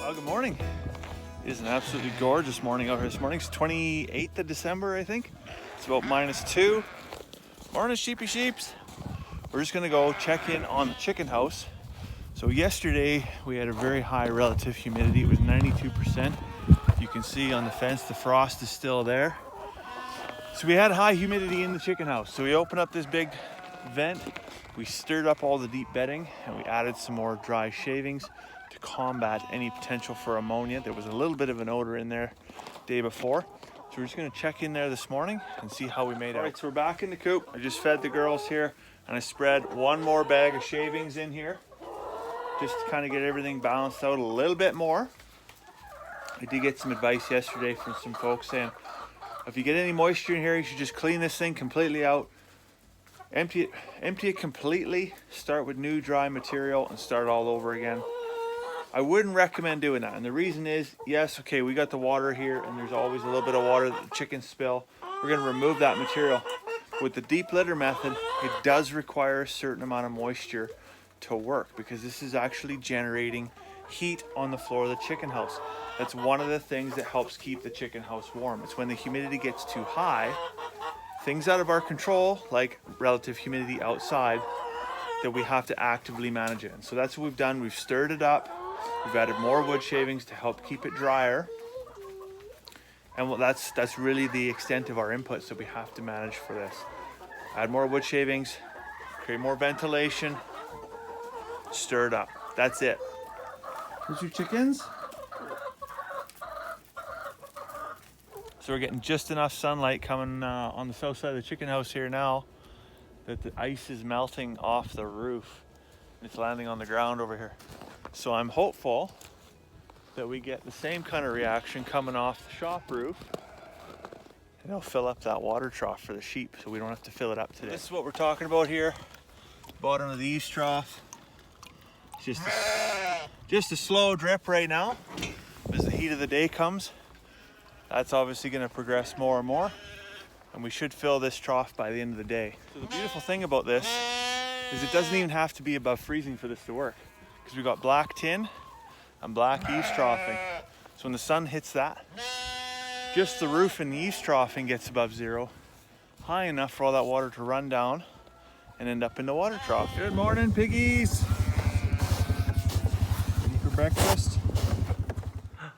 Well, good morning. It is an absolutely gorgeous morning out here this morning. It's 28th of December, I think. It's about -2. Morning, sheepy sheeps. We're just gonna go check in on the chicken house. So yesterday we had a very high relative humidity. It was 92%. You can see on the fence the frost is still there. So we had high humidity in the chicken house. So we opened up this big vent. We stirred up all the deep bedding and we added some more dry shavings to combat any potential for ammonia. There was a little bit of an odor in there the day before. So we're just gonna check in there this morning and see how we made out. All right, so we're back in the coop. I just fed the girls here and I spread one more bag of shavings in here just to kind of get everything balanced out a little bit more. I did get some advice yesterday from some folks saying, if you get any moisture in here, you should just clean this thing completely out. Empty it completely, start with new dry material and start all over again. I wouldn't recommend doing that. And the reason is, yes, okay, we got the water here and there's always a little bit of water that the chickens spill. We're gonna remove that material. With the deep litter method, it does require a certain amount of moisture to work because this is actually generating heat on the floor of the chicken house. That's one of the things that helps keep the chicken house warm. It's when the humidity gets too high, things out of our control, like relative humidity outside, that we have to actively manage it. And so that's what we've done. We've stirred it up. We've added more wood shavings to help keep it drier. And well, that's really the extent of our inputs that we have to manage for this. Add more wood shavings, create more ventilation, stir it up. That's it. Here's your chickens. So we're getting just enough sunlight coming on the south side of the chicken house here now that the ice is melting off the roof. It's landing on the ground over here. So I'm hopeful that we get the same kind of reaction coming off the shop roof. And it'll fill up that water trough for the sheep so we don't have to fill it up today. This is what we're talking about here. Bottom of the eaves trough. Just a slow drip right now as the heat of the day comes. That's obviously going to progress more and more, and we should fill this trough by the end of the day. So the beautiful thing about this is it doesn't even have to be above freezing for this to work, because we've got black tin and black eaves troughing. So when the sun hits that, just the roof and the eaves troughing gets above zero, high enough for all that water to run down and end up in the water trough. Good morning, piggies. Ready for breakfast?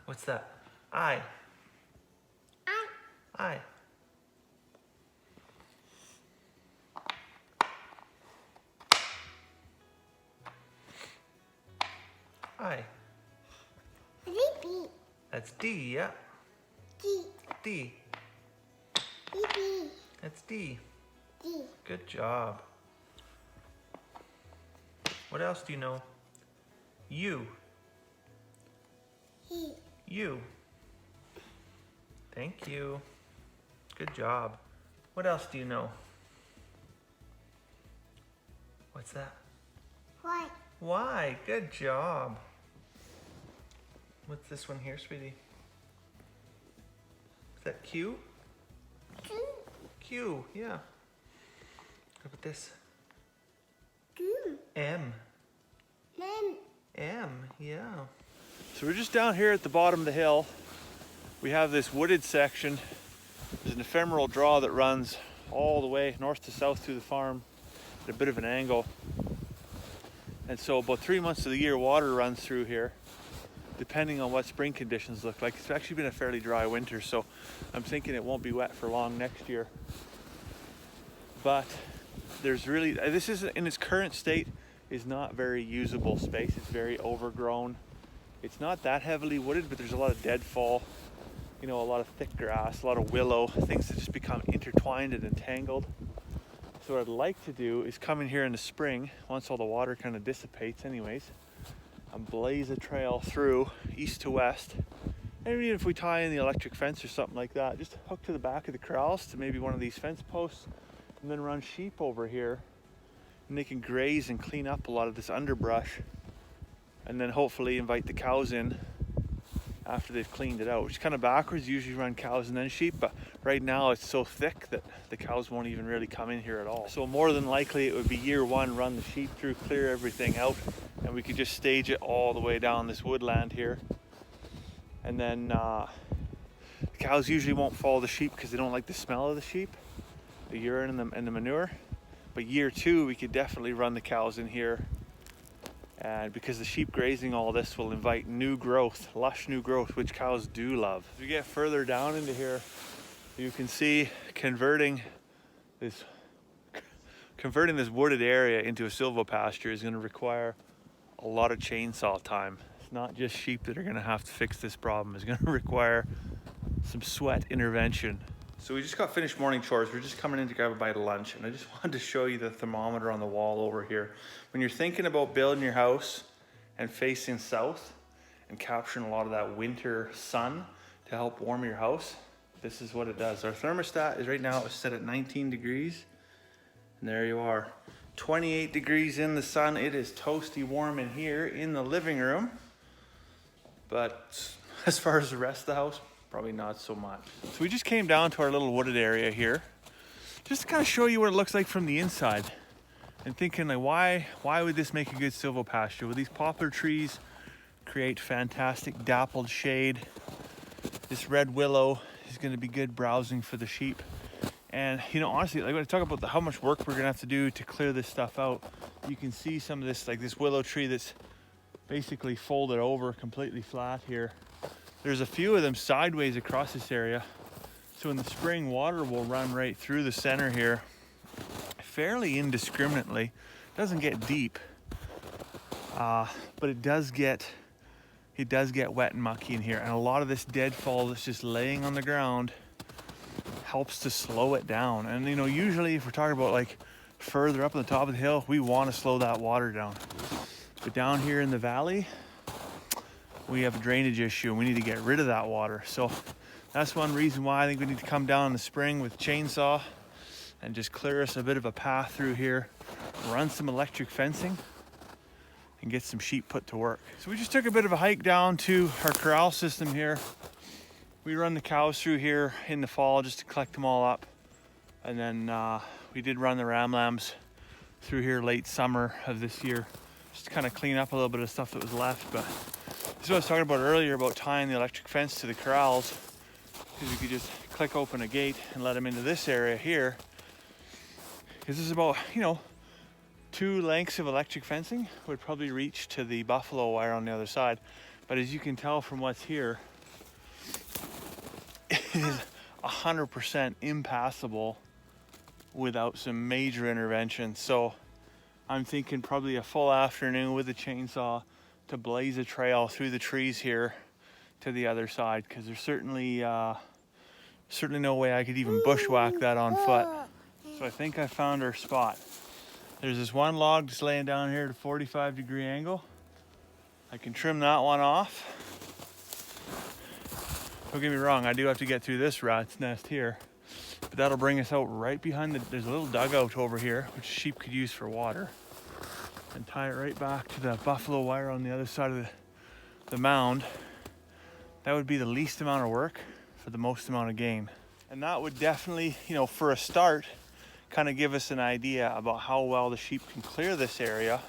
What's that? Aye. Aye. Aye. That's D, yeah. D. That's D. Good job. What else do you know? U. U. Thank you. Good job. What else do you know? What's that? Why? Why? Good job. What's this one here, sweetie? Is that Q? Q, yeah. How about this? M. M, yeah. So we're just down here at the bottom of the hill. We have this wooded section. There's an ephemeral draw that runs all the way north to south through the farm at a bit of an angle. And so about 3 months of the year, water runs through here, depending on what spring conditions look like. It's actually been a fairly dry winter, so I'm thinking it won't be wet for long next year. But there's really, this is in its current state, is not very usable space. It's very overgrown. It's not that heavily wooded, but there's a lot of deadfall. You know, a lot of thick grass, a lot of willow, things that just become intertwined and entangled. So what I'd like to do is come in here in the spring, once all the water kind of dissipates anyways, and blaze a trail through east to west. And even if we tie in the electric fence or something like that, just hook to the back of the corrals to maybe one of these fence posts, and then run sheep over here, and they can graze and clean up a lot of this underbrush, and then hopefully invite the cows in after they've cleaned it out, which is kind of backwards. You usually run cows and then sheep, but right now it's so thick that the cows won't even really come in here at all. So more than likely it would be year one, run the sheep through, clear everything out, and we could just stage it all the way down this woodland here And then the cows usually won't follow the sheep because they don't like the smell of the sheep, the urine and the manure. But year 2, we could definitely run the cows in here, and because the sheep grazing all this will invite new growth, lush new growth, which cows do love. As we get further down into here, you can see converting this wooded area into a silvopasture is going to require a lot of chainsaw time. It's not just sheep that are going to have to fix this problem. It's going to require some sweat intervention. So we just got finished morning chores. We're just coming in to grab a bite of lunch, and I just wanted to show you the thermometer on the wall over here. When you're thinking about building your house and facing south and capturing a lot of that winter sun to help warm your house, this is what it does. Our thermostat is right now set at 19 degrees, and there you are. 28 degrees in the sun. It is toasty warm in here in the living room, but as far as the rest of the house, probably not so much. So we just came down to our little wooded area here, just to kind of show you what it looks like from the inside. And thinking like, why would this make a good silvopasture? Well, these poplar trees create fantastic dappled shade. This red willow is going to be good browsing for the sheep. And you know, honestly, like when I talk about how much work we're gonna have to do to clear this stuff out, you can see some of this, like this willow tree that's basically folded over completely flat here. There's a few of them sideways across this area. So in the spring, water will run right through the center here fairly indiscriminately. It doesn't get deep, but it does get wet and mucky in here. And a lot of this deadfall that's just laying on the ground helps to slow it down. And you know, usually if we're talking about like further up on the top of the hill, we want to slow that water down. But down here in the valley, we have a drainage issue and we need to get rid of that water. So that's one reason why I think we need to come down in the spring with chainsaw and just clear us a bit of a path through here, run some electric fencing, and get some sheep put to work. So we just took a bit of a hike down to our corral system here. We run the cows through here in the fall just to collect them all up. And then we did run the ram lambs through here late summer of this year, just to kind of clean up a little bit of stuff that was left. But this is what I was talking about earlier about tying the electric fence to the corrals, because we could just click open a gate and let them into this area here. Because this is about, you know, 2 lengths of electric fencing would probably reach to the buffalo wire on the other side. But as you can tell from what's here, it is 100% impassable without some major intervention. So I'm thinking probably a full afternoon with a chainsaw to blaze a trail through the trees here to the other side, because there's certainly no way I could even bushwhack that on foot. So I think I found our spot. There's this one log just laying down here at a 45-degree angle. I can trim that one off. Don't get me wrong, I do have to get through this rat's nest here, but that'll bring us out right behind there's a little dugout over here, which sheep could use for water, and tie it right back to the buffalo wire on the other side of the mound. That would be the least amount of work for the most amount of gain. And that would definitely, you know, for a start, kind of give us an idea about how well the sheep can clear this area,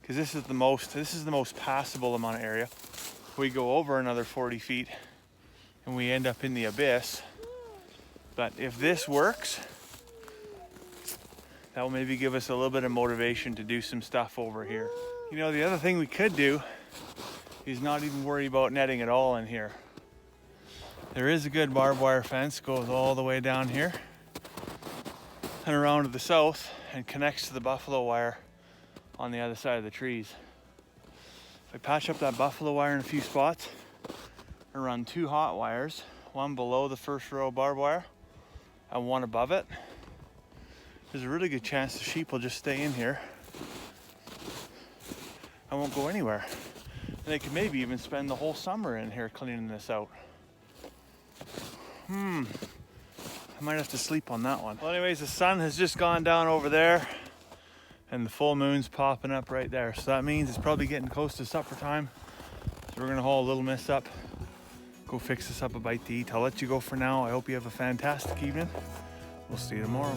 because this is the most passable amount of area. We go over another 40 feet and we end up in the abyss. But if this works, that will maybe give us a little bit of motivation to do some stuff over here. You know, the other thing we could do is not even worry about netting at all in here. There is a good barbed wire fence, goes all the way down here and around to the south and connects to the buffalo wire on the other side of the trees. If I patch up that buffalo wire in a few spots and run 2 hot wires, one below the first row of barbed wire and one above it, there's a really good chance the sheep will just stay in here and won't go anywhere. And they could maybe even spend the whole summer in here cleaning this out. I might have to sleep on that one. Well, anyways, the sun has just gone down over there and the full moon's popping up right there. So that means it's probably getting close to supper time. So we're gonna haul Little Miss up, go fix us up a bite to eat. I'll let you go for now. I hope you have a fantastic evening. We'll see you tomorrow.